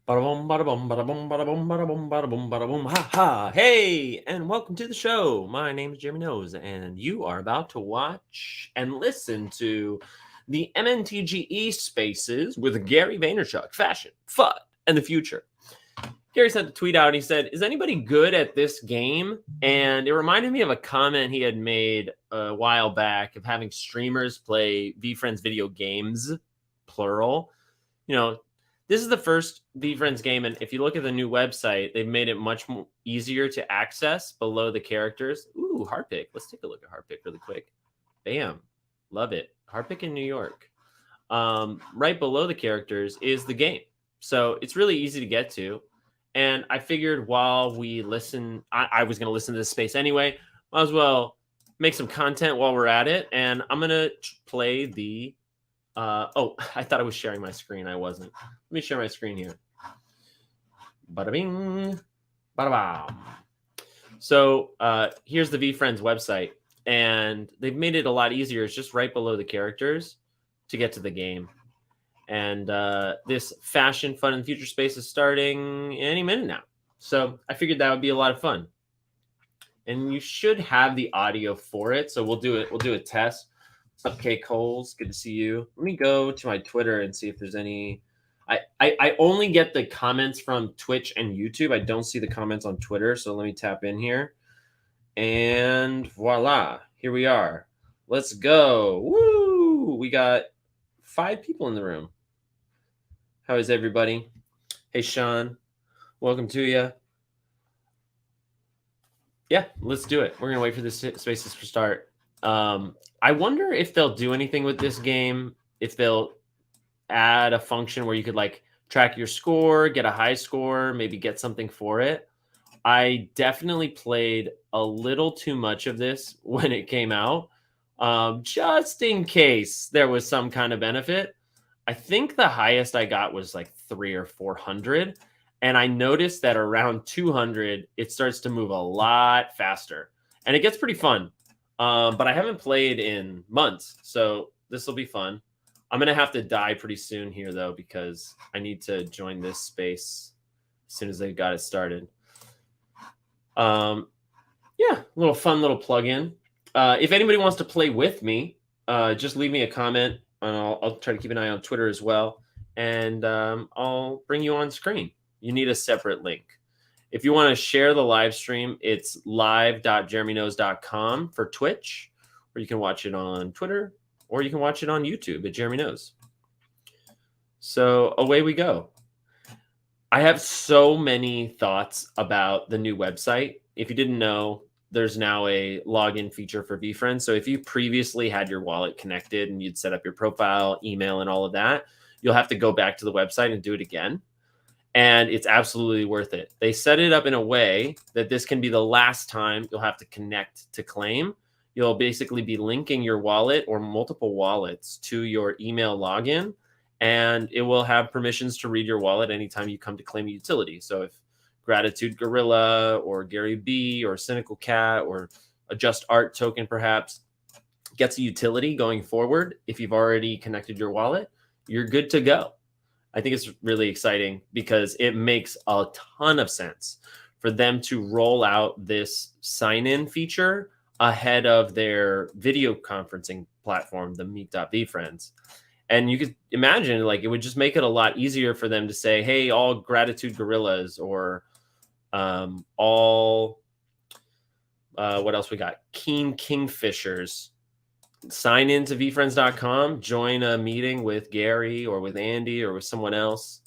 Bada boom, bada boom, bada boom, bada boom, bada boom, bada boom, bada boom. Ha ha. Hey, and welcome to the show. My name is Jeremy Nose, and you are about to watch and listen to the MNTGE Spaces with Gary Vaynerchuk. Fashion, fun, and the future. Gary sent a tweet out and he said, "Is anybody good at this game?" And it reminded me of a comment he had made a while back of having streamers play VFriends video games, plural. You know, this is the first VFriends game, and if you look at the new website, they've made it much more easier to access below the characters. Ooh, Heartpick. Let's take a look at Heartpick really quick. Bam. Love it. Heartpick in New York. Right below the characters is the game. So it's really easy to get to. And I figured while we listen, I was going to listen to this space anyway. Might as well make some content while we're at it. And I'm going to play the. Oh, I thought I was sharing my screen. I wasn't. Let me share my screen here. Bada bing. Bada bam. So here's the VFriends website. And they've made it a lot easier. It's just right below the characters to get to the game. And this fashion, fun, and future space is starting any minute now. So I figured that would be a lot of fun. And you should have the audio for it. So we'll do it. We'll do a test. What's up, Kay Coles? Good to see you. Let me go to my Twitter and see if there's any. I only get the comments from Twitch and YouTube. I don't see the comments on Twitter. So let me tap in here. And voila. Here we are. Let's go. Woo! We got 5 people in the room. How is everybody? Hey, Sean. Welcome to you. Yeah, let's do it. We're going to wait for the spaces to start. I wonder if they'll do anything with this game, if they'll add a function where you could like track your score, get a high score, maybe get something for it. I definitely played a little too much of this when it came out, just in case there was some kind of benefit. I think the highest I got was like 300 or 400. And I noticed that around 200, it starts to move a lot faster. And it gets pretty fun. But I haven't played in months. So this will be fun. I'm going to have to die pretty soon here, though, because I need to join this space as soon as they got it started. Yeah, little fun little plug-in. If anybody wants to play with me, just leave me a comment. And I'll try to keep an eye on Twitter as well. And I'll bring you on screen. You need a separate link. If you want to share the live stream, it's live.jeremyknows.com for Twitch, or you can watch it on Twitter, or you can watch it on YouTube at Jeremy Knows. So away we go. I have so many thoughts about the new website. If you didn't know, there's now a login feature for VFriends. So if you previously had your wallet connected and you'd set up your profile, email, and all of that, you'll have to go back to the website and do it again. And it's absolutely worth it. They set it up in a way that this can be the last time you'll have to connect to claim. You'll basically be linking your wallet or multiple wallets to your email login, and it will have permissions to read your wallet anytime you come to claim a utility. So if Gratitude Gorilla or GaryBee or Cynical Cat or a Just Art token perhaps gets a utility going forward, if you've already connected your wallet, you're good to go. I think it's really exciting because it makes a ton of sense for them to roll out this sign-in feature ahead of their video conferencing platform, the Meet.VFriends. And you could imagine, like, it would just make it a lot easier for them to say, hey, all Gratitude Gorillas or all, what else we got? Keen Kingfishers. Sign into vfriends.com, join a meeting with Gary or with Andy or with someone else,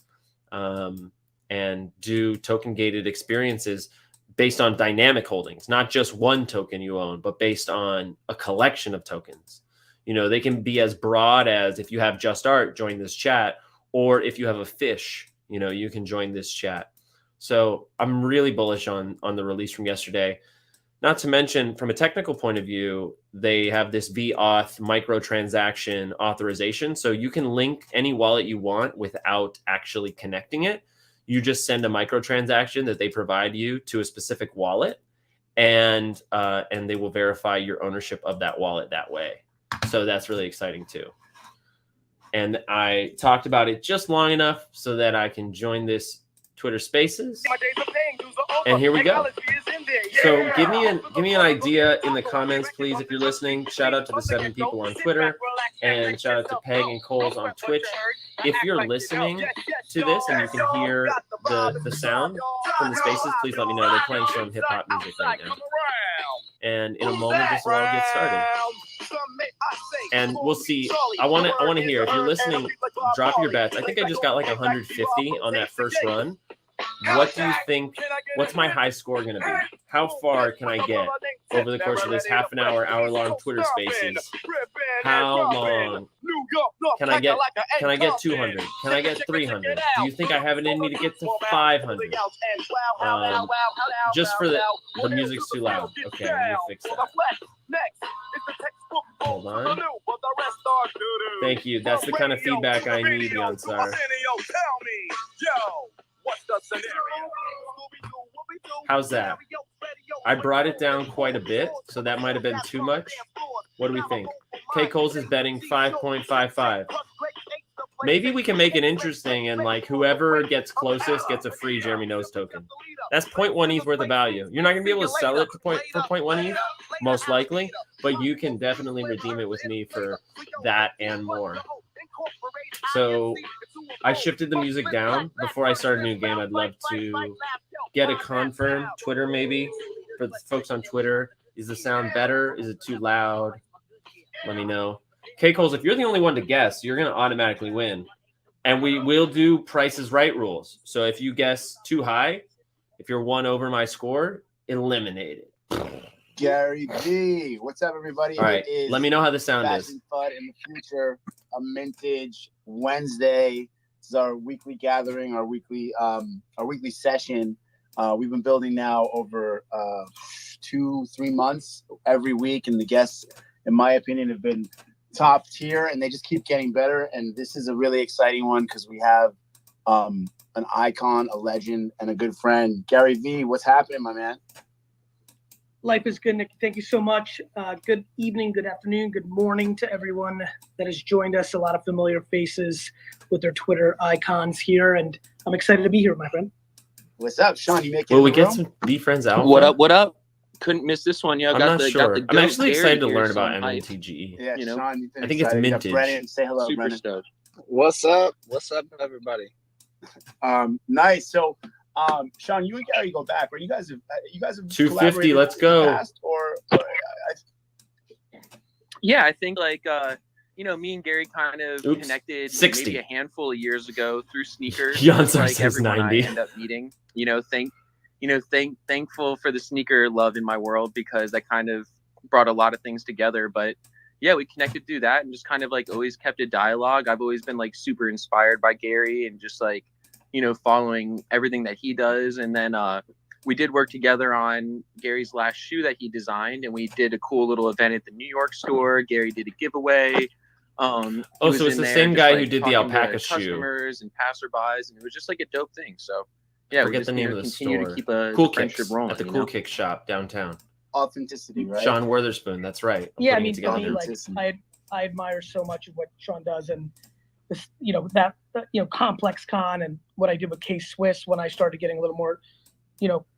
and do token gated experiences based on dynamic holdings, not just one token you own, but based on a collection of tokens. You know, they can be as broad as if you have Just Art, join this chat, or if you have a fish, you know, you can join this chat. So I'm really bullish on the release from yesterday. Not to mention, from a technical point of view, they have this vAuth microtransaction authorization. So you can link any wallet you want without actually connecting it. You just send a microtransaction that they provide you to a specific wallet, and they will verify your ownership of that wallet that way. So that's really exciting too. And I talked about it just long enough so that I can join this Twitter Spaces. And here we go. So give me an idea in the comments, please, if you're listening. Shout out to the 7 people on Twitter, and shout out to Peg and Coles on Twitch. If you're listening to this and you can hear the sound from the spaces, please let me know. They're playing some hip hop music right now. And in a moment, this will all get started. And we'll see. I want to hear, if you're listening, drop your bets. I think I just got like 150 on that first run. What do you think? What's my high score going to be? How far can I get over the course of this half an hour-long Twitter Spaces? How long can I get? Can I get 200? Can I get 300? Do you think I have it in me to get to 500? Just for the music's too loud. Okay, let me fix that. Hold on. Thank you. That's the kind of feedback I need, Yansar. How's that? I brought it down quite a bit, so that might have been too much. What do we think? K. Coles is betting 5.55. Maybe we can make it interesting, and like whoever gets closest gets a free Jeremy Knows token. That's 0.1 ETH worth of value. You're not going to be able to sell it for 0.1 ETH, most likely, but you can definitely redeem it with me for that and more. So I shifted the music down. Before I start a new game, I'd love to get a confirm. Twitter, maybe, for the folks on Twitter. Is the sound better? Is it too loud? Let me know. K. Coles, if you're the only one to guess, you're going to automatically win. And we will do Price is Right rules. So if you guess too high, if you're one over my score, eliminate it. GaryVee, what's up, everybody? All right, let me know how the sound is. Fun in the future, a Mintage Wednesday. This is our weekly gathering, our weekly session. We've been building now over 2-3 months every week, and the guests, in my opinion, have been top tier, and they just keep getting better. And this is a really exciting one because we have an icon, a legend, and a good friend. GaryVee, what's happening, my man? Life is good, Nick. Thank you so much. Good evening, good afternoon, good morning to everyone that has joined us. A lot of familiar faces with their Twitter icons here, and I'm excited to be here, my friend. What's up, Sean? You making? Will we get some Be Friends out? What up? What up? Couldn't miss this one. Yeah, I'm not sure. I'm actually excited to learn about MNTGE. Yeah, you know, Sean, I think it's Mintage. Brennan, say hello, super Brennan. stoked. What's up? What's up, everybody? Nice. So, Sean, you and Gary go back, right? You guys have 250. Let's go. Past, Yeah, I think like me and Gary kind of connected 60. maybe a handful of years ago through sneakers. Yansar like says everyone 90. I end up meeting. Thankful for the sneaker love in my world because that kind of brought a lot of things together. But yeah, we connected through that and just kind of like always kept a dialogue. I've always been like super inspired by Gary and just like, following everything that he does. And then we did work together on Gary's last shoe that he designed, and we did a cool little event at the New York store. Gary did a giveaway. So it's the same guy who did the alpaca shoe. Customers and passerbys, and it was just like a dope thing. So yeah, forget the name of the store. To keep a Cool friendship Kicks rolling at the Cool Kick shop downtown. Authenticity, right? Sean Witherspoon, that's right. Yeah, I mean, for me, like I admire so much of what Sean does, and this, that Complex Con and what I did with K-Swiss when I started getting a little more,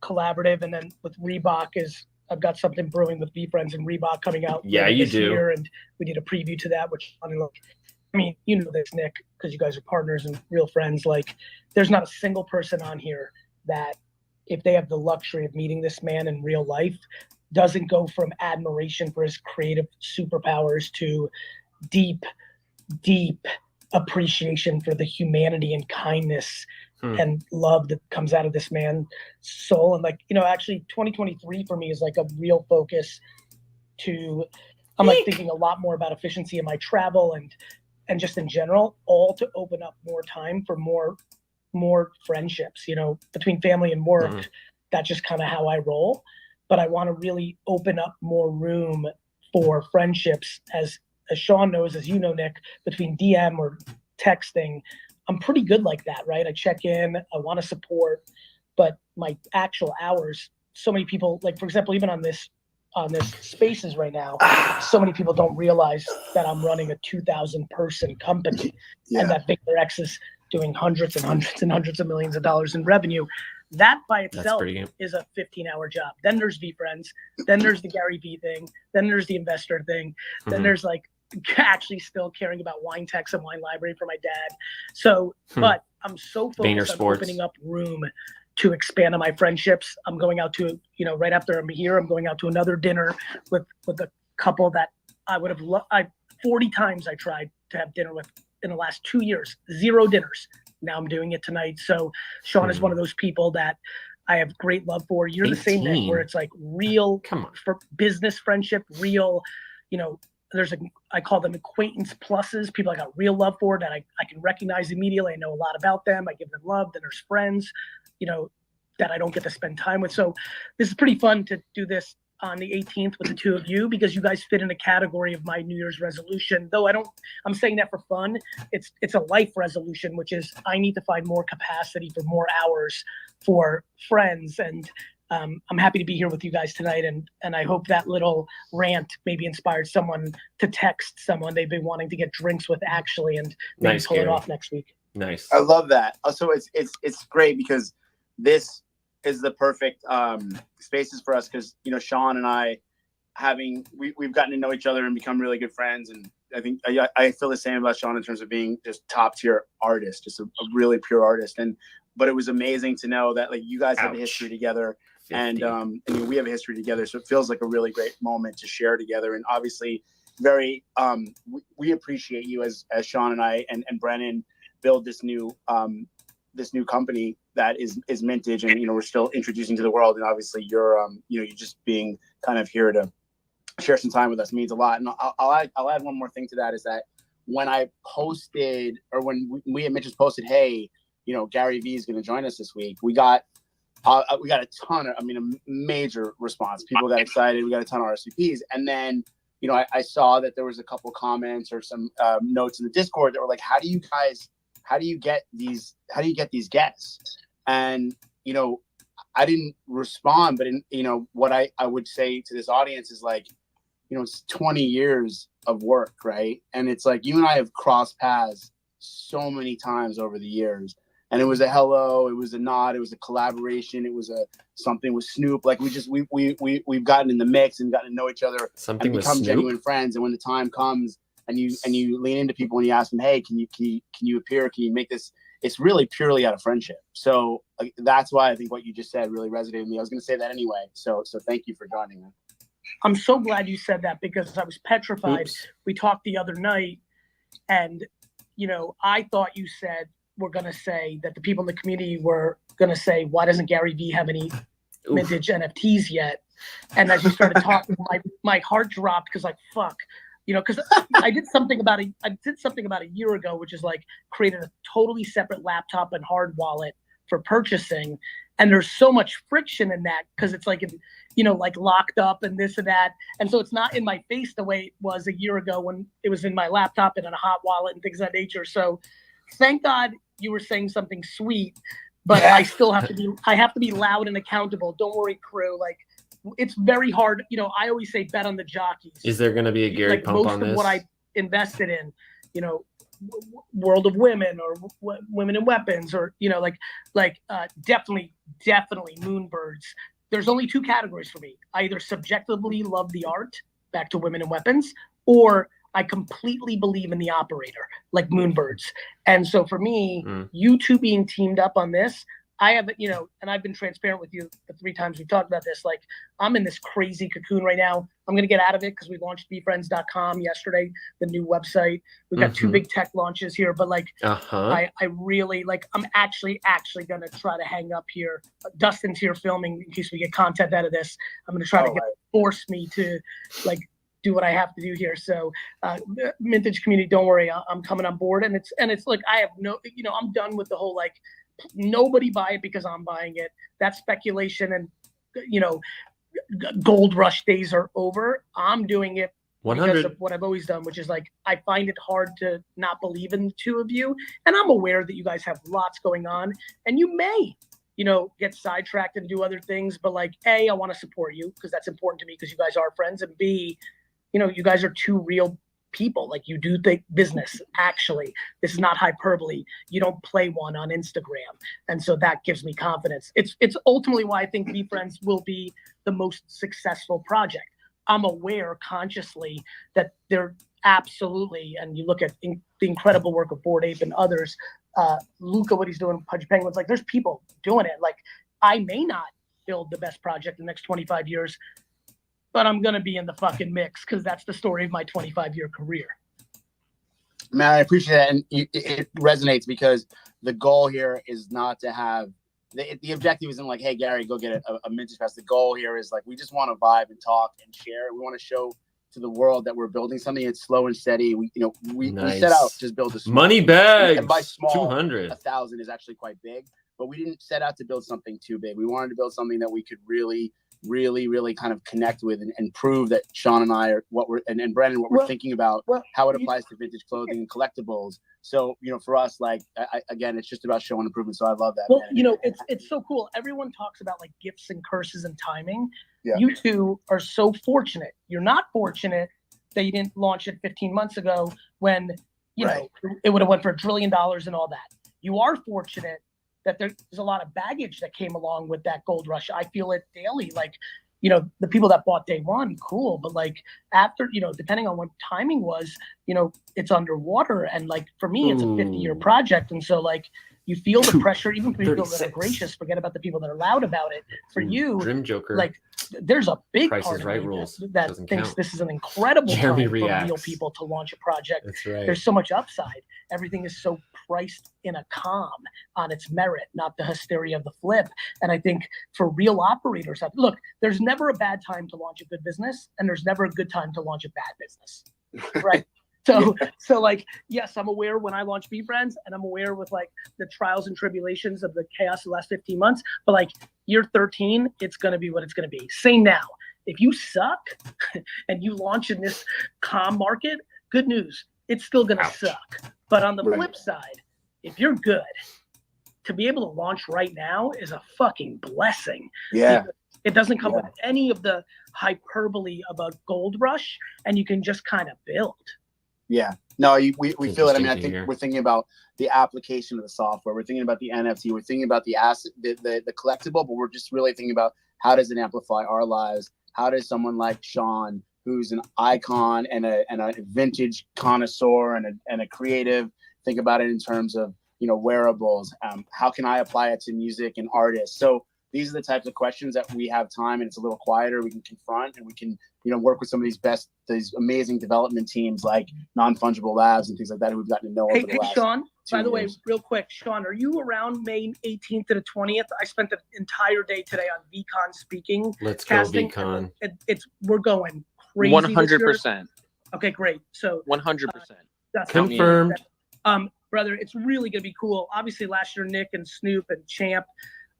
collaborative, and then with Reebok is I've got something brewing with Be Friends and Reebok coming out. Yeah, you this do. Year, and we did a preview to that, which I mean, you know this, Nick, because you guys are partners and real friends. Like, there's not a single person on here that, if they have the luxury of meeting this man in real life, doesn't go from admiration for his creative superpowers to deep appreciation for the humanity and kindness and love that comes out of this man's soul. And like, actually 2023 for me is like a real focus to, I'm like thinking a lot more about efficiency in my travel and just in general, all to open up more time for more friendships, between family and work. That's just kind of how I roll. But I want to really open up more room for friendships, as Sean knows, as you know, Nick, between DM or texting. I'm pretty good like that, right? I check in, I want to support, but my actual hours, so many people, like, for example, even on this Spaces right now, so many people don't realize that I'm running a 2,000 person company and that Victor X is doing hundreds and hundreds and hundreds of millions of dollars in revenue. That by itself is a 15-hour job. Then there's VFriends. Then there's the GaryBee thing. Then there's the investor thing. Then there's like actually still caring about wine techs and wine library for my dad. So, but I'm so focused on opening up room to expand on my friendships. I'm going out to, you know, right after I'm here, I'm going out to another dinner with a couple that I would have loved. 40 times I tried to have dinner with in the last 2 years, 0 dinners. Now I'm doing it tonight. So Sean is one of those people that I have great love for. You're 18. The same thing where it's like real for business friendship, real, you know, I call them acquaintance pluses, people I got real love for that I can recognize immediately. I know a lot about them. I give them love. Then there's friends, you know, that I don't get to spend time with. So this is pretty fun to do this on the 18th with the two of you, because you guys fit in a category of my New Year's resolution. Though I'm saying that for fun. It's a life resolution, which is I need to find more capacity for more hours for friends. And I'm happy to be here with you guys tonight. And I hope that little rant maybe inspired someone to text someone they've been wanting to get drinks with actually, and maybe pull it off next week. Nice. I love that. So it's great because this is the perfect spaces for us, because, you know, Sean and I we've gotten to know each other and become really good friends. And I think I feel the same about Sean in terms of being just top tier artist, just a really pure artist. But it was amazing to know that like you guys have a history together, 50. And you know, we have a history together. So it feels like a really great moment to share together. And obviously very, we appreciate you as Sean and I and Brennan build this new company that is Mintage, and, you know, we're still introducing to the world. And obviously you're, you know, you're just being kind of here to share some time with us means a lot. And I'll add one more thing to that, is that when I posted, or when we at Mintage posted, hey, you know, GaryVee is going to join us this week, we got a ton of, a major response. People got excited. We got a ton of RSVPs. And then, you know, I saw that there was a couple comments or some notes in the Discord that were like, how do you get these guests? And, you know, I didn't respond, but you know, what I would say to this audience is like, you know, it's 20 years of work, right? And it's like, you and I have crossed paths so many times over the years. And it was a hello, it was a nod, it was a collaboration, it was something with Snoop. Like we've gotten in the mix and gotten to know each other and become genuine friends. And when the time comes and you lean into people and you ask them, hey, can you appear? Can you make this? It's really purely out of friendship. So that's why I think what you just said really resonated with me. I was going to say that anyway. So thank you for joining me. I'm so glad you said that, because I was petrified. Oops. We talked the other night, and, you know, I thought you said, we're going to say that the people in the community were going to say, why doesn't GaryVee have any Mintage NFTs yet? And as you started talking, my heart dropped, because like, fuck, you know, because I did something about a year ago, which is like created a totally separate laptop and hard wallet for purchasing. And there's so much friction in that, because it's like, you know, like locked up and this and that. And so it's not in my face the way it was a year ago when it was in my laptop and in a hot wallet and things of that nature. So thank God you were saying something sweet, but I still have to be loud and accountable. Don't worry, crew. Like, it's very hard. You know, I always say bet on the jockeys. Is there going to be a Gary like pump on this? Most of what I invested in, you know, World of Women or Women in Weapons, or, you know, definitely Moonbirds. There's only 2 categories for me. I either subjectively love the art, back to Women in Weapons, or I completely believe in the operator, like Moonbirds. And so for me, you two being teamed up on this, I have, you know, and I've been transparent with you the 3 times we've talked about this. Like, I'm in this crazy cocoon right now. I'm going to get out of it because we launched BeFriends.com yesterday, the new website. We've got 2 big tech launches here, but like, I really, like, I'm actually going to try to hang up here. Dustin's here filming in case we get content out of this. I'm going to try to force me to, like, do what I have to do here. So Mintage community, don't worry, I'm coming on board. And it's like, I have no, you know, I'm done with the whole, like, nobody buy it because I'm buying it. That speculation and, you know, gold rush days are over. I'm doing it 100. Because of what I've always done, which is like, I find it hard to not believe in the 2 of you. And I'm aware that you guys have lots going on, and you may, you know, get sidetracked and do other things. But like, A, I want to support you because that's important to me, because you guys are friends. And B, you know, you guys are 2 real people. Like, you do think business. Actually, this is not hyperbole. You don't play one on Instagram, and so that gives me confidence. It's ultimately why I think VeeFriends will be the most successful project. I'm aware consciously that they're absolutely, and you look at the incredible work of Bored Ape and others, Luca, what he's doing, Pudgy Penguins, like, there's people doing it. Like, I may not build the best project in the next 25 years, but I'm going to be in the fucking mix because that's the story of my 25-year career. Man, I appreciate that. And it resonates because the goal here is not to have the objective isn't like, hey, Gary, go get a Vintage Fest. The goal here is like, we just want to vibe and talk and share. We want to show to the world that we're building something. It's slow and steady. We set out to just build a small money bag. And by small, 200. 1,000 is actually quite big, but we didn't set out to build something too big. We wanted to build something that we could really kind of connect with and prove that Sean and I are and Brendan, what we're thinking about, how it applies to vintage clothing and collectibles. So, for us, like, again, it's just about showing improvement. So I love that. Well, man. It's so cool. Everyone talks about like gifts and curses and timing. Yeah. You two are so fortunate. You're not fortunate that you didn't launch it 15 months ago when, you know, it would have went for $1 trillion and all that. You are fortunate that there's a lot of baggage that came along with that gold rush. I feel it daily. Like, the people that bought day one, cool. But like after, depending on what timing was, it's underwater. And like, for me, it's a 50-year project. And so like, you feel the pressure, even for people that are gracious, forget about the people that are loud about it. For you, Dream Joker, like, there's a big Price part is of Right me rules that thinks count. this is an incredible Jeremy time reacts. for real people to launch a project. That's right. There's so much upside. Everything is so priced in a calm on its merit, not the hysteria of the flip. And I think for real operators, look, there's never a bad time to launch a good business, and there's never a good time to launch a bad business, right? So like, yes, I'm aware when I launch VeeFriends, and I'm aware with like the trials and tribulations of the chaos of the last 15 months, but like year 13, it's going to be what it's going to be. Same now. If you suck and you launch in this calm market, good news, it's still going to suck. But on the flip side, if you're good, to be able to launch right now is a fucking blessing. Yeah. It doesn't come with any of the hyperbole of a gold rush, and you can just kind of build. Yeah, no, we feel it. I mean, I think we're thinking about the application of the software. We're thinking about the NFT. We're thinking about the asset, the collectible, but we're just really thinking about how does it amplify our lives? How does someone like Sean, who's an icon and a vintage connoisseur and a creative, think about it in terms of, wearables? How can I apply it to music and artists? So these are the types of questions that we have time and it's a little quieter. We can confront and we can, work with some of these amazing development teams like Non-Fungible Labs and things like that who we've gotten to know over the last Sean, by the way, years. real quick, Sean, are you around May 18th to the 20th? I spent the entire day today on VCon speaking. Let's go VCon. We're going crazy. 100%. Okay, great. So 100%. Confirmed. Brother, it's really gonna be cool. Obviously, last year Nick and Snoop and Champ,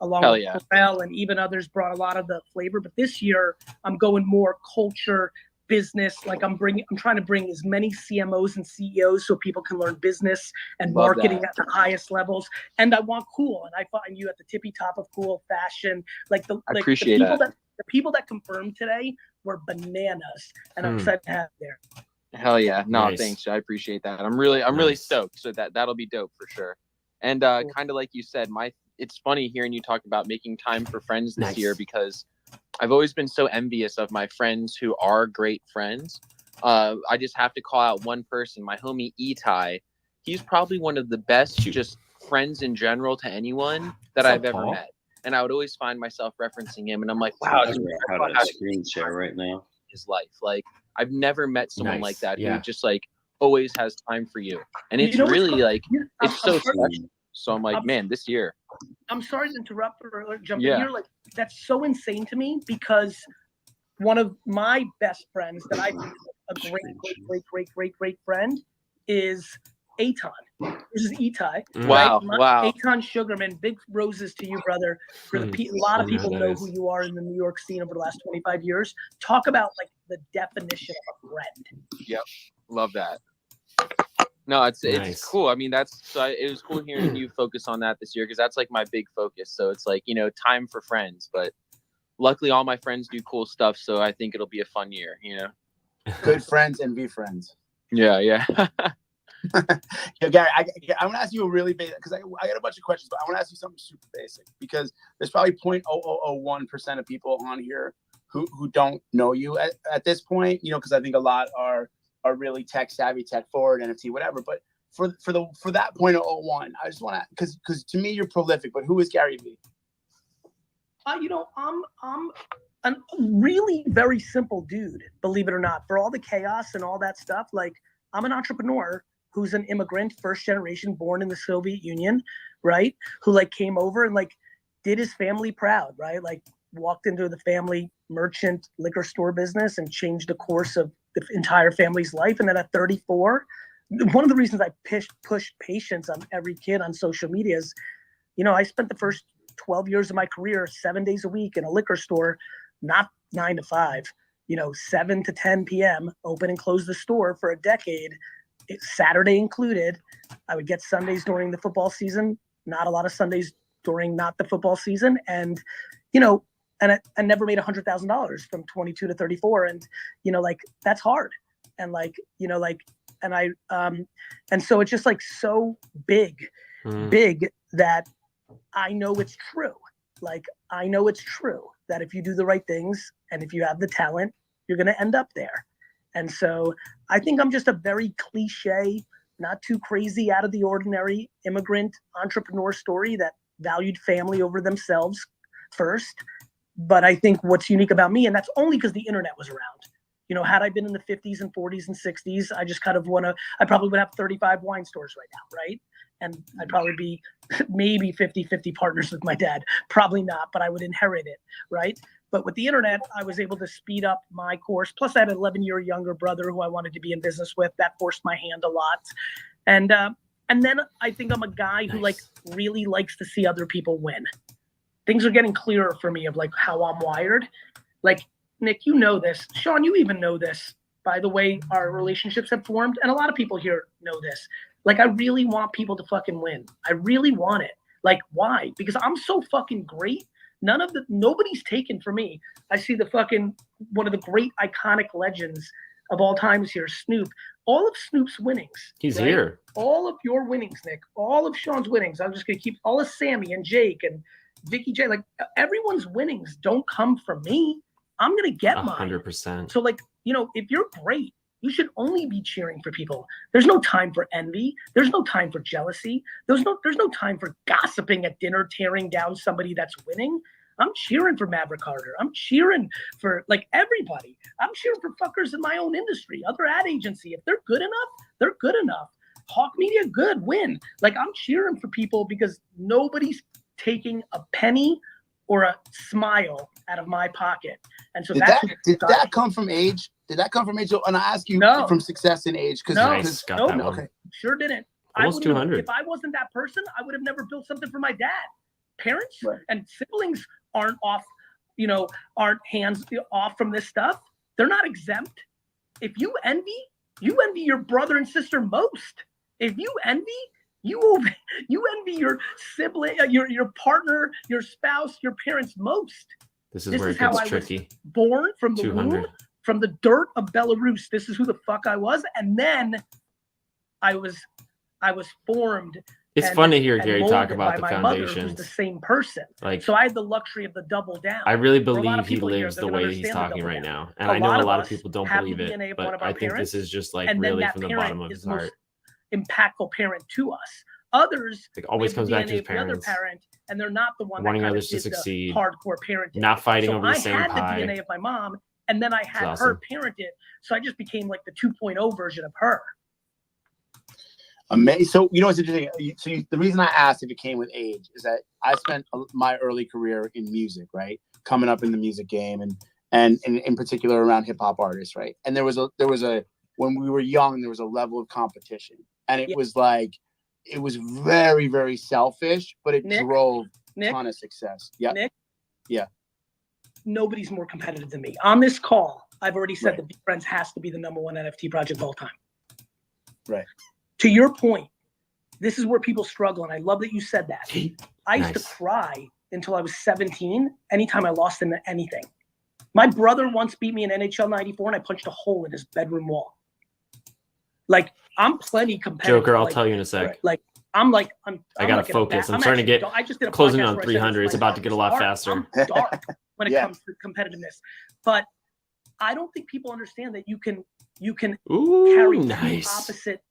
along with Pharrell and even others, brought a lot of the flavor. But this year, I'm going more culture, business. Like I'm trying to bring as many CMOs and CEOs so people can learn business and marketing at the highest levels. And I want cool. And I find you at the tippy top of cool fashion. I appreciate the people that confirmed today were bananas, and I'm excited to have there. Hell yeah. No, thanks. I appreciate that. I'm really stoked. So that'll be dope for sure. And kind of like you said, it's funny hearing you talk about making time for friends this year, because I've always been so envious of my friends who are great friends. I just have to call out one person, my homie Itai. He's probably one of the best just friends in general to anyone that I've ever met. And I would always find myself referencing him, and I'm like, wow, this is how to screen share right now. His life, like I've never met someone like that who just like always has time for you, and it's really like it's so special. So I'm like, man, this year. I'm sorry to interrupt or jump in here. Like that's so insane to me, because one of my best friends that I think is a great friend is Eitan. This is Itai. Wow. Right? Wow. Eitan Sugarman, big roses to you, brother. For a lot of people know who you are in the New York scene over the last 25 years. Talk about like the definition of a friend. Yep. Love that. No, it's cool. I mean, it was cool hearing you focus on that this year, because that's like my big focus. So it's like, time for friends, but luckily all my friends do cool stuff. So I think it'll be a fun year, Good friends and VeeFriends. Yeah. Yeah, Gary, I'm gonna ask you a really basic, because I got a bunch of questions, but I want to ask you something super basic, because there's probably 0.0001% of people on here who don't know you at this point, because I think a lot are really tech savvy, tech forward, NFT, whatever. But for that 0.001, I just want to, because to me you're prolific, but who is GaryVee? I'm a really very simple dude, believe it or not. For all the chaos and all that stuff, like, I'm an entrepreneur who's an immigrant, first generation, born in the Soviet Union, right? Who like came over and like did his family proud, right? Like walked into the family merchant liquor store business and changed the course of the entire family's life. And then at 34, one of the reasons I push patience on every kid on social media is, I spent the first 12 years of my career 7 days a week in a liquor store, not 9 to 5, 7 to 10 p.m., open and close the store for a decade, Saturday included. I would get Sundays during the football season, not a lot of Sundays during not the football season. And, and I never made $100,000 from 22 to 34. And, like, that's hard. And like, and I, and so it's just like so big that I know it's true. Like, I know it's true that if you do the right things and if you have the talent, you're going to end up there. And so I think I'm just a very cliche, not too crazy, out of the ordinary immigrant entrepreneur story that valued family over themselves first. But I think what's unique about me, and that's only because the internet was around. Had I been in the 50s and 40s and 60s, I probably would have 35 wine stores right now, right? And I'd probably be maybe 50-50 partners with my dad. Probably not, but I would inherit it, right? But with the internet, I was able to speed up my course. Plus, I had an 11-year younger brother who I wanted to be in business with. That forced my hand a lot. And then I think I'm a guy who like really likes to see other people win. Things are getting clearer for me of like how I'm wired. Like, Nick, you know this. Sean, you even know this by the way our relationships have formed. And a lot of people here know this. Like, I really want people to fucking win. I really want it. Like, why? Because I'm so fucking great. Nobody's taken from me. I see the fucking, one of the great iconic legends of all times here, Snoop. All of Snoop's winnings. He's here. All of your winnings, Nick. All of Sean's winnings. I'm just going to keep all of Sammy and Jake and Vicky J. Like, everyone's winnings don't come from me. I'm going to get mine. 100%. So like, if you're great, you should only be cheering for people. There's no time for envy. There's no time for jealousy. There's no time for gossiping at dinner, tearing down somebody that's winning. I'm cheering for Maverick Carter. I'm cheering for like everybody. I'm cheering for fuckers in my own industry, other ad agency. If they're good enough, they're good enough. Hawk Media, good, win. Like, I'm cheering for people because nobody's taking a penny or a smile out of my pocket. And so did that come from age? Did that come from age? And I ask you from success and age. Okay. Sure didn't. Almost 200. If I wasn't that person, I would have never built something for my dad. Parents and siblings aren't off, aren't hands off from this stuff. They're not exempt. If you envy your brother and sister most. If you envy, you envy your sibling, your partner, your spouse, your parents most. This is where it gets tricky. Born from the womb, from the dirt of Belarus. This is who the fuck I was, and then I was formed. It's fun to hear Gary talk about the foundation. Who's the same person. Like, so I had the luxury of the double down. I really believe he lives the way he's talking right now, and I know a lot of people don't believe it, but I think this is just like really from the bottom of his heart. Impactful parent to us. Others, it always comes back to his parents. And they're not the one wanting that others to succeed, hardcore parenting, not fighting over the same pie. I had the DNA of my mom, and then I had her parented, so I just became like the 2.0 version of her. Amazing. So what's interesting? The reason I asked if it came with age is that I spent my early career in music, right? Coming up in the music game, and in particular around hip hop artists, right? And there was a when we were young, there was a level of competition, and it was like, it was very, very selfish, but it drove a ton of success. Yeah. Nick? Yeah. Nobody's more competitive than me. On this call, I've already said that Be Friends has to be the #1 NFT project of all time. Right. To your point, this is where people struggle, and I love that you said that. I used to cry until I was 17 anytime I lost in anything. My brother once beat me in NHL 94, and I punched a hole in his bedroom wall. Like I'm plenty competitive. Joker, I'll like, tell you in a sec. Like I'm I gotta like focus. I'm I'm starting to actually- get I just did a closing podcast on where I said 300. It's my about to get a lot dark. faster. I'm dark when it Yeah. comes to competitiveness, but I don't think people understand that you can Ooh, carry two nice. opposite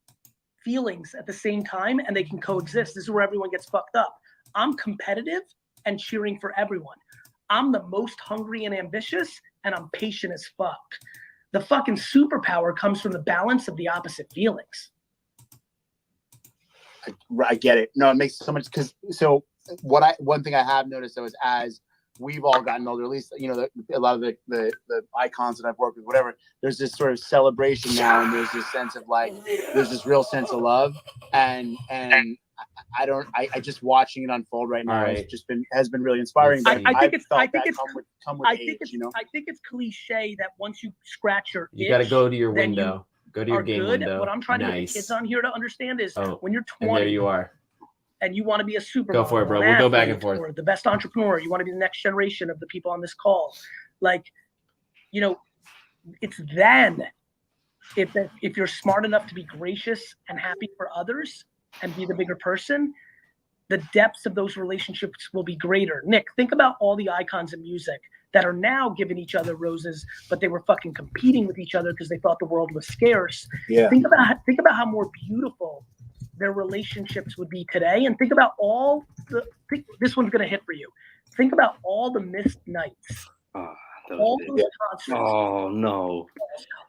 feelings at the same time and they can coexist. This is where everyone gets fucked up. I'm competitive and cheering for everyone. I'm the most hungry and ambitious, and I'm patient as fuck. The fucking superpower comes from the balance of the opposite feelings. I get it. No, it makes so much because one thing I have noticed though is as we've all gotten older, at least a lot of the icons that I've worked with, whatever. There's this sort of celebration now, and there's this sense of like there's this real sense of love, and I just watching it unfold right now has been really inspiring. But I think it's come with age, I think it's cliche that once you scratch your You itch, got to go to your then window. Go to your game good. window. What I'm trying to get the Nice. kids on here to understand is when you're 20 And there you are. and you want to be a supermodel, Go for it, bro. an We'll go back athlete, and forth. or the best entrepreneur, you want to be the next generation of the people on this call. Like, it's then if you're smart enough to be gracious and happy for others and be the bigger person, the depths of those relationships will be greater. Nick, think about all the icons in music that are now giving each other roses, but they were fucking competing with each other because they thought the world was scarce. Yeah. Think about how more beautiful their relationships would be today, and think about this one's gonna hit for you. Think about all the missed nights, all those concerts. Oh no!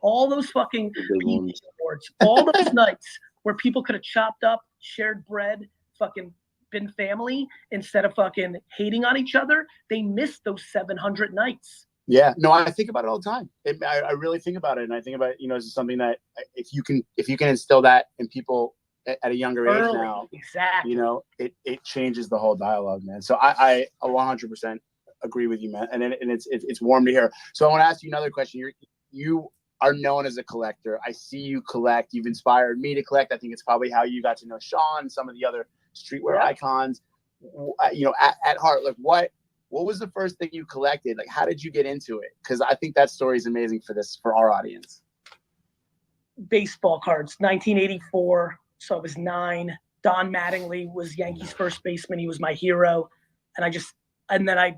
All those fucking PBA awards, all those nights where people could have chopped up, shared bread, fucking been family instead of fucking hating on each other. They missed those 700 nights. Yeah, no, I think about it all the time. I really think about it, and I think about this is something that if you can instill that in people at a younger age now, exactly, it changes the whole dialogue, man. So I 100% agree with you, man, and it's warm to hear. So I want to ask you another question. You are known as a collector. I see you collect. You've inspired me to collect. I think it's probably how you got to know Sean and some of the other streetwear icons. At heart, like what was the first thing you collected? Like, how did you get into it? Because I think that story is amazing for our audience. Baseball cards, 1984. So I was 9. Don Mattingly was Yankees first baseman. He was my hero. And then I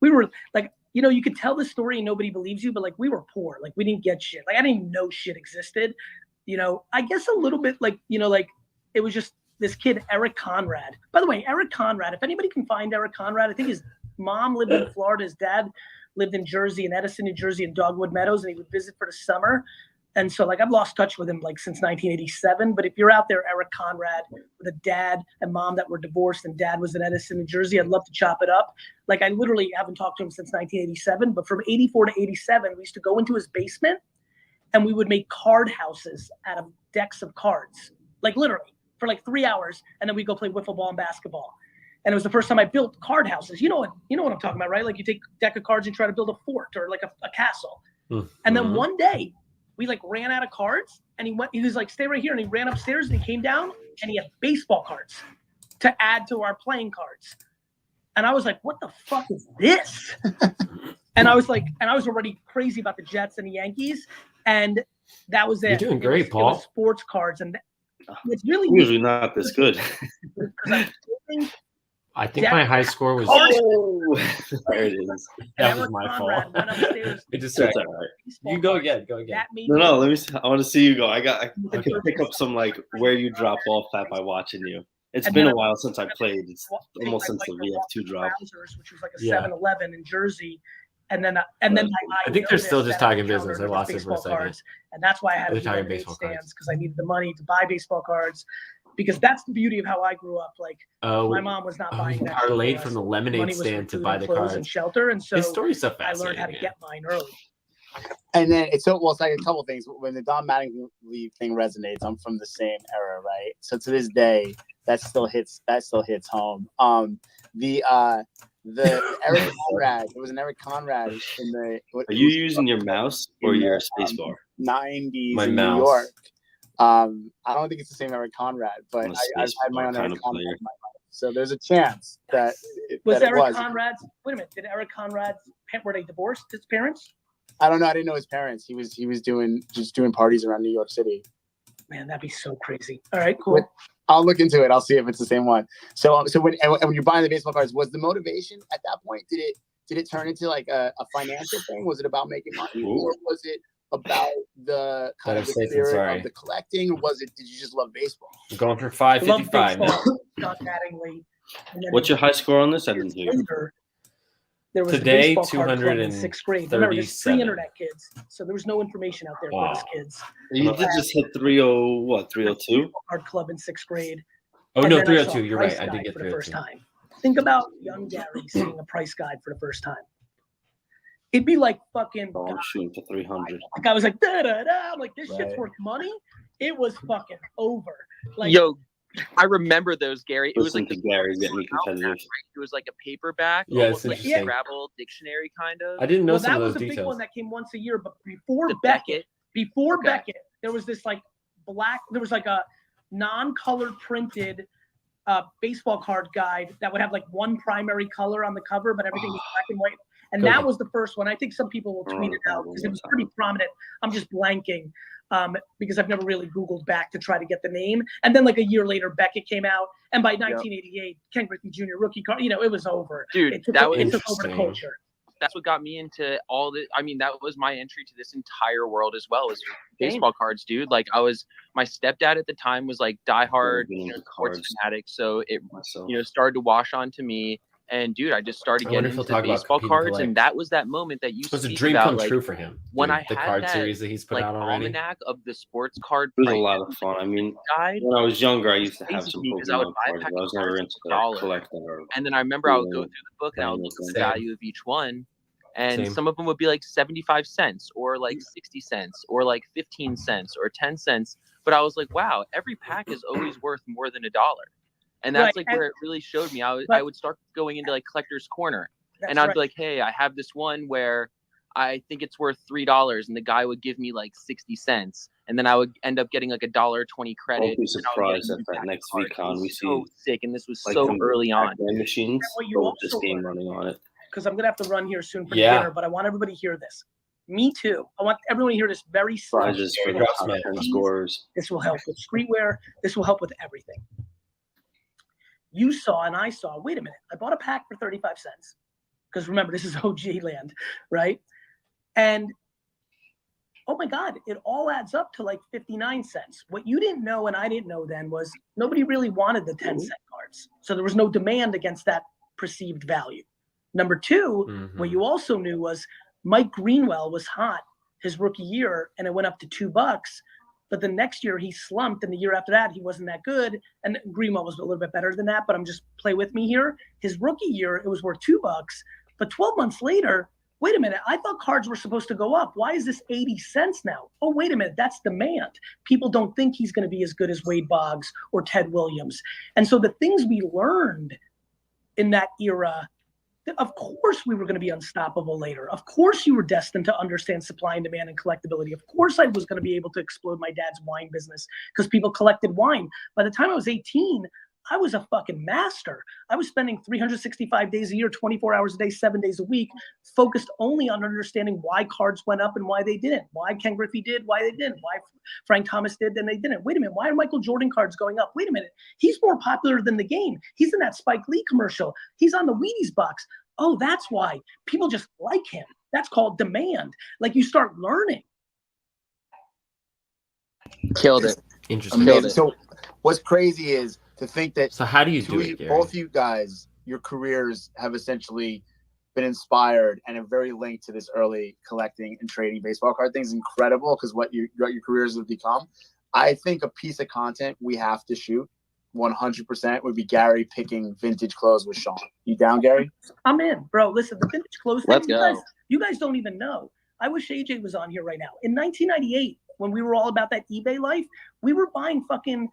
we were like, you could tell the story and nobody believes you, but like we were poor. Like we didn't get shit. Like I didn't even know shit existed. I guess a little bit like, like it was just this kid, Eric Conrad. By the way, Eric Conrad, if anybody can find Eric Conrad, I think his mom lived in Florida. His dad lived in Jersey, in Edison, New Jersey, in Dogwood Meadows, and he would visit for the summer. And so like I've lost touch with him like since 1987. But if you're out there, Eric Conrad, with a dad and mom that were divorced, and dad was in Edison, New Jersey, I'd love to chop it up. Like I literally haven't talked to him since 1987. But from 84 to 87, we used to go into his basement and we would make card houses out of decks of cards. Like literally for like 3 hours, and then we go play wiffle ball and basketball. And it was the first time I built card houses. You know what I'm talking about, right? Like you take a deck of cards and try to build a fort or like a castle. Mm-hmm. And then one day we like ran out of cards, and he was like, stay right here. And he ran upstairs and he came down and he had baseball cards to add to our playing cards. And I was like, what the fuck is this? And I was already crazy about the Jets and the Yankees. And that was it. You're doing great, Paul. It was sports cards. And it's really usually not this good. I think my high score was. Oh, there it is. That was my fault. It just all right. You go again. No. Let me see. I want to see you go. I can pick up some like where you drop off that by watching you. It's been a while since I played. It's almost since the VF2 drop. Which was like a 7-Eleven in Jersey. And then I think they're still just talking business. I lost it for a second. And that's why I had to do baseball stands, because I needed the money to buy baseball cards. Because that's the beauty of how I grew up. Like my mom was not buying that. Parlayed from the lemonade stand to buy the cards and shelter, and so his story's so I learned how to get mine early. And then it's like a couple things. When the Don Mattingly thing resonates, I'm from the same era, right? So to this day, that still hits home. The Eric Conrad. There was an Eric Conrad in the. Are you using your mouse or your spacebar? 90s my in mouse. New York. I don't think it's the same Eric Conrad, but I've had my own Eric Conrad in my life. So there's a chance that Eric Conrad's. Wait a minute. Did Eric Conrad's were they divorced? His parents? I don't know. I didn't know his parents. He was doing parties around New York City. Man, that'd be so crazy. All right, cool. I'll look into it. I'll see if it's the same one. So when you're buying the baseball cards, was the motivation at that point? Did it turn into like a financial thing? Was it about making money, or was it about the kind of the spirit of the collecting, or did you just love baseball? We're going for 555 now. Not battingly. What's your high score on this? I didn't hear. There was Today, a baseball card club in 6th grade. Remember, there's free internet kids, so there was no information out there for us kids. You did just hit 302? Card club in 6th grade. Oh, no, 302. You're right. I did get for the first time. Think about young Gary seeing a price guide for the first time. It'd be like fucking. Oh, I'm shooting for 300. Like I was like, da da da. I'm like, this shit's worth money. It was fucking over. Like, yo, I remember those, Gary. It was like the Gary getting me competitive. Right? It was like a paperback, yeah, almost like a Scrabble dictionary kind of. I didn't know some of those details. That was a big one that came once a year, but before Beckett, there was this like black. There was like a non-colored printed baseball card guide that would have like one primary color on the cover, but everything was black and white. And that was the first one. I think some people will tweet it out because it was pretty prominent. I'm just blanking because I've never really Googled back to try to get the name. And then like a year later, Beckett came out. And by 1988, Ken Griffey Jr. rookie card, it was over. Dude, it took over the culture. That's what got me into all the. I mean, that was my entry to this entire world as well as baseball cards, dude. Like my stepdad at the time was like diehard sports fanatic, so it started to wash onto me. And dude, I just started getting into baseball cards, and that was that moment that you. It was a dream come true for him. When I the had card that, series that he's put out already. Almanac of the sports card. It was a lot of fun. I mean, when I was younger, I used to have some Pokemon cards, but I was never into collecting. And then I remember I would go through the book and I would look at the value of each one. And some of them would be like 75 cents or like 60 cents or like 15 cents or 10 cents. But I was like, wow, every pack is always worth more than $1. And that's like where it really showed me. I would start going into like collector's corner and I'd be like, hey, I have this one where I think it's worth $3 and the guy would give me like 60 cents. And then I would end up getting like $1.20 credit. I'll be surprised at that next VCon we see. So sick. And this was so early on. Machines, this game running on it. Because I'm going to have to run here soon for dinner, but I want everybody to hear this. Me too. I want everyone to hear this very slow. Prizes for the top 10 scores. This will help with streetwear. This will help with everything. You saw and I saw, wait a minute, I bought a pack for 35 cents. Because remember, this is OG land, right? And oh my God, it all adds up to like 59 cents. What you didn't know and I didn't know then was nobody really wanted the 10-cent cards. So there was no demand against that perceived value. Number two, what you also knew was Mike Greenwell was hot his rookie year and it went up to $2. But the next year he slumped, and the year after that he wasn't that good. And Greenwell was a little bit better than that, but I'm just play with me here. His rookie year, it was worth $2. But 12 months later, wait a minute, I thought cards were supposed to go up. Why is this 80 cents now? Oh, wait a minute, that's demand. People don't think he's going to be as good as Wade Boggs or Ted Williams. And so the things we learned in that era, of course we were going to be unstoppable later. Of course you were destined to understand supply and demand and collectability. Of course I was going to be able to explode my dad's wine business because people collected wine. By the time I was 18, I was a fucking master. I was spending 365 days a year, 24 hours a day, 7 days a week, focused only on understanding why cards went up and why they didn't. Why Ken Griffey did, why they didn't. Why Frank Thomas did, and they didn't. Wait a minute, why are Michael Jordan cards going up? Wait a minute, he's more popular than the game. He's in that Spike Lee commercial. He's on the Wheaties box. Oh, that's why. People just like him. That's called demand. Like you start learning. Killed it. Interesting. Amazing. So what's crazy is to think that how do you do it, Gary? Both you guys, your careers have essentially been inspired and are very linked to this early collecting and trading baseball card thing. Is incredible because what your careers have become. I think a piece of content we have to shoot 100% would be Gary picking vintage clothes with Sean. You down, Gary? I'm in, bro. Listen, the vintage clothes thing, Let's go. You guys don't even know. I wish AJ was on here right now. In 1998, when we were all about that eBay life, we were buying fucking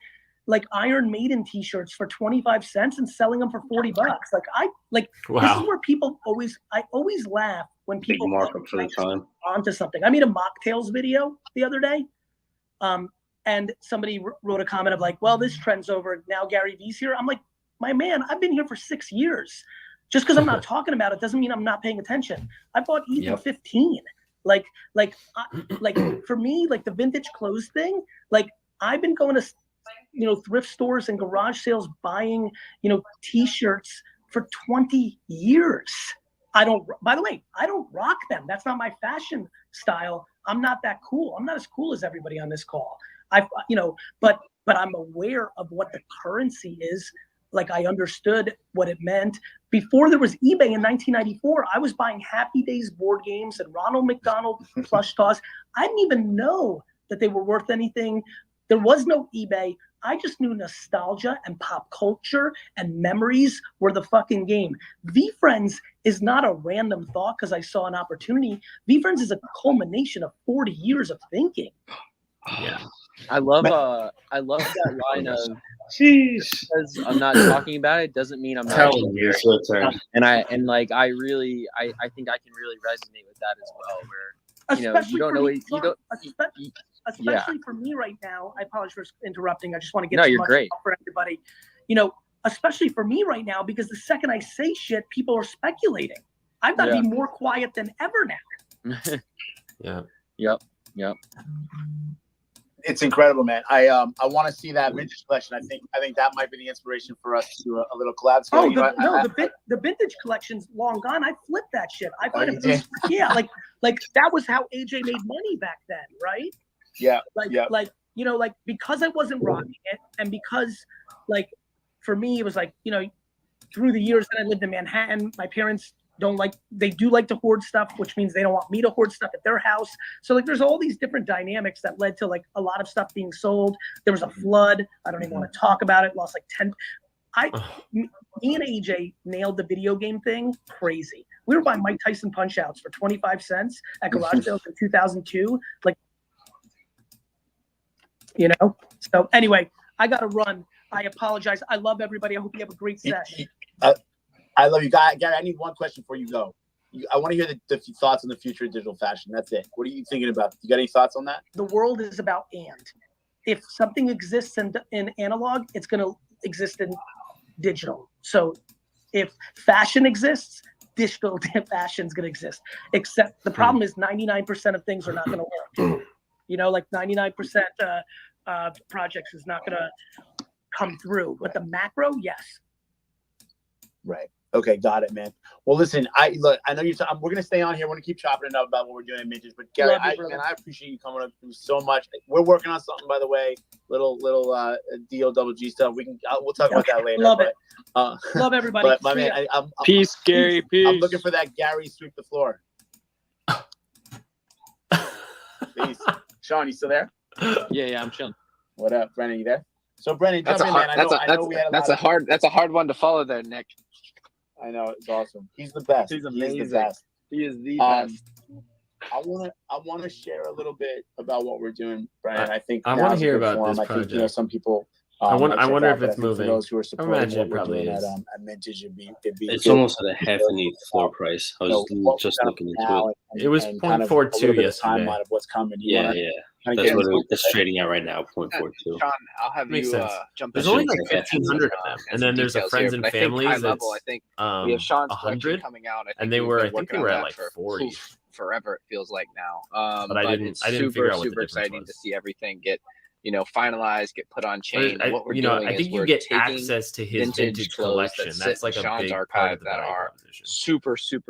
like Iron Maiden t-shirts for 25 cents and selling them for $40. This is where people I always laugh when people markup for the time onto something. I made a mocktails video the other day. And somebody wrote a comment of like, well, this trend's over. Now GaryVee's here. I'm like, my man, I've been here for 6 years. Just because I'm not talking about it doesn't mean I'm not paying attention. I bought Ethan 15. Like for me, like the vintage clothes thing, like I've been going to, thrift stores and garage sales buying, t-shirts for 20 years. By the way, I don't rock them. That's not my fashion style. I'm not that cool. I'm not as cool as everybody on this call. But I'm aware of what the currency is. Like I understood what it meant. Before there was eBay in 1994, I was buying Happy Days board games and Ronald McDonald plush toys. I didn't even know that they were worth anything. There was no eBay. I just knew nostalgia and pop culture and memories were the fucking game. VeeFriends is not a random thought because I saw an opportunity. VeeFriends is a culmination of 40 years of thinking. Yeah. I love that line of Jeez. because I'm not talking about it doesn't mean I'm not. Telling you, it's your turn. And I think I can really resonate with that as well. Where Especially you don't for know me, especially for me right now. I apologize for interrupting. I just want to get No, too you're much great. for everybody. Especially for me right now, because the second I say shit, people are speculating. I've got to be more quiet than ever now. Yeah. Yep. It's incredible, man. I want to see that vintage collection. I think that might be the inspiration for us to do a little collab. Oh, the vintage collection's long gone. I flipped that shit. I find it, like that was how AJ made money back then, right? Yeah. Because I wasn't rocking it, and because like for me it was like through the years that I lived in Manhattan, my parents they do like to hoard stuff, which means they don't want me to hoard stuff at their house. So like there's all these different dynamics that led to like a lot of stuff being sold. There was a flood. I don't even want to talk about it. Lost like 10. Me and AJ nailed the video game thing crazy. We were buying Mike Tyson punch outs for 25 cents at garage sales in 2002. Like, so anyway, I got to run. I apologize. I love everybody. I hope you have a great session. I love you, Gary. I need one question before you go. I want to hear the thoughts on the future of digital fashion. That's it. What are you thinking about? You got any thoughts on that? The world is about and. If something exists in analog, it's going to exist in digital. So if fashion exists, digital fashion is going to exist. Except the problem is 99% of things are not going to work. Like 99% projects is not going to come through. But the macro, yes. Right. Okay, got it, man. Well, listen, I know you're. We're gonna stay on here. We're gonna keep chopping it up about what we're doing in Vintage. But Gary, I appreciate you coming up so much. We're working on something, by the way, little DOGG stuff. We'll talk about that later. Love it. Love everybody. But my man, Peace, Gary. Peace. I'm looking for that Gary sweep the floor. Peace. Sean, you still there? Yeah, I'm chilling. What up, Brennan? You there? So Brennan, jump in, man. That's a hard one to follow there, Nick. I know, it's awesome. He's the best. He's amazing. He's the best. He is the best. I want to share a little bit about what we're doing, Brian. I think I want to hear about this project. I think some people. I wonder if it's moving. For those who are supporting what we're doing is. at Vintage, it'd be it's almost at a half a new floor price. I was just looking into it. It was 0.42 yesterday. Timeline of what's coming. Yeah. That's trading out right now, 0.42. Sean, I'll have Makes you sense. jump There's in. only like 1,500 of them, and then there's a friends and families that's I think we have Sean's 100, coming out. and they were at like 40. Forever, it feels like now. But I didn't figure out what the super difference exciting was. to see everything get finalized, get put on chain. What we're doing I think is you we're get taking access to his vintage clothes collection. that That's sit like in a Sean's big part archive of the that value are proposition.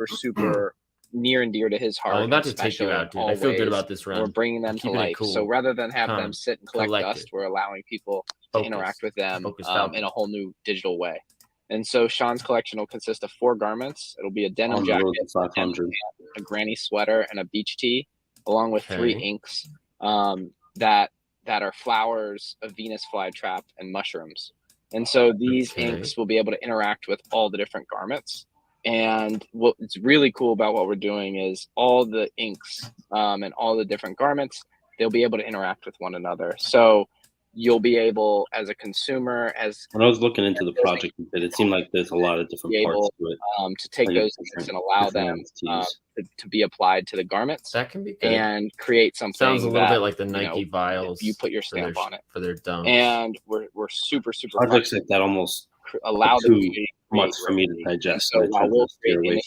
super near and dear to his heart. I'm about to and take you special out, dude. in I feel all good ways. about this run. We're bringing them to Keeping it life. cool. So rather than have them sit and collect collected. dust, we're allowing people to interact with them Focused in a whole new digital way. And so Sean's collection will consist of 4 garments. It'll be a denim jacket, a granny sweater, and a beach tee, along with 3 inks that are flowers, a Venus flytrap, and mushrooms. And so these inks will be able to interact with all the different garments. And what's really cool about what we're doing is all the inks and all the different garments, they'll be able to interact with one another. So you'll be able, as a consumer, when I was looking into the project, it seemed like there's a lot of different parts to it. To take those inks and allow them to be applied to the garments. That can be good. And create something. Sounds a little bit like the Nike vials. You put your stamp on it for their dumps. And we're super projects like that almost allow too much for me to digest. So while we'll create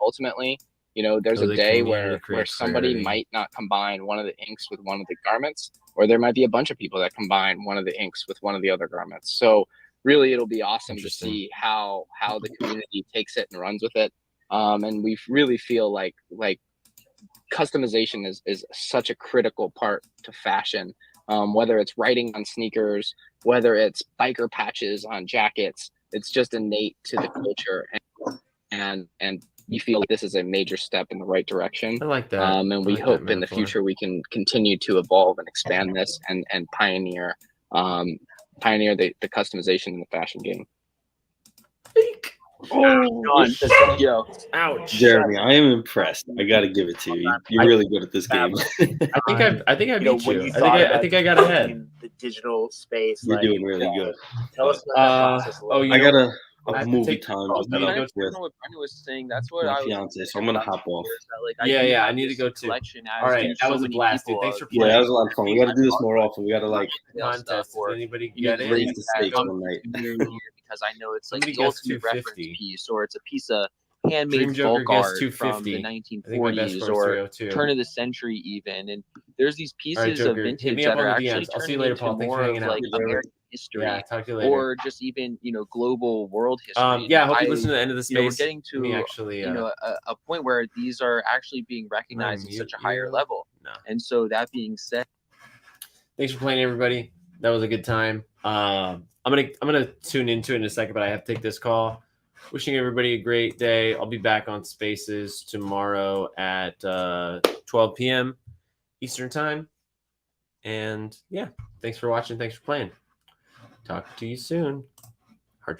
ultimately, You know, there's So a the day community where creates somebody clarity. might not combine one of the inks with one of the garments, or there might be a bunch of people that combine one of the inks with one of the other garments. So really, it'll be awesome to see how the community takes it and runs with it. And we really feel like customization is such a critical part to fashion. Whether it's writing on sneakers, whether it's biker patches on jackets, it's just innate to the culture, and we feel like this is a major step in the right direction. I like that. And we hope in the future we can continue to evolve and expand this and pioneer the customization in the fashion game. Oh, yo, ouch, Jeremy! I am impressed. I got to give it to you. You're really good at this game. I think I beat when you. I think I got ahead. the digital space. You're doing really good. Tell us about that process. I got a I have to movie take- time oh, set you up go with what Brendan was saying. That's what my I was fiance, so I'm gonna hop off. Yeah, I need to go too. All right, that was a blast, dude. Thanks for playing. Yeah, that was a lot of fun. We got to do this more often. We got to like Contest. Did anybody get it? raise the stakes one night. Because I know it's like Somebody the gets ultimate reference 250. piece, or it's a piece of Dream handmade Joker folk gets art from 250. the I think my best 1940s score or is 302. turn of the century even. And there's these All right, pieces of Joker, hit vintage me up that are on the actually DMs. I'll see you turning later, into Paul. Thanks for more hanging of out. like American history. Yeah, talk to you later. Or just even, global world history. Yeah, I hope you listen to the end of the space. We're getting to actually, a point where these are actually being recognized at such a higher level. No. And so that being said, thanks for playing, everybody. That was a good time. I'm gonna tune into it in a second, but I have to take this call. Wishing everybody a great day. I'll be back on Spaces tomorrow at 12 p.m. Eastern Time. And yeah, thanks for watching. Thanks for playing. Talk to you soon.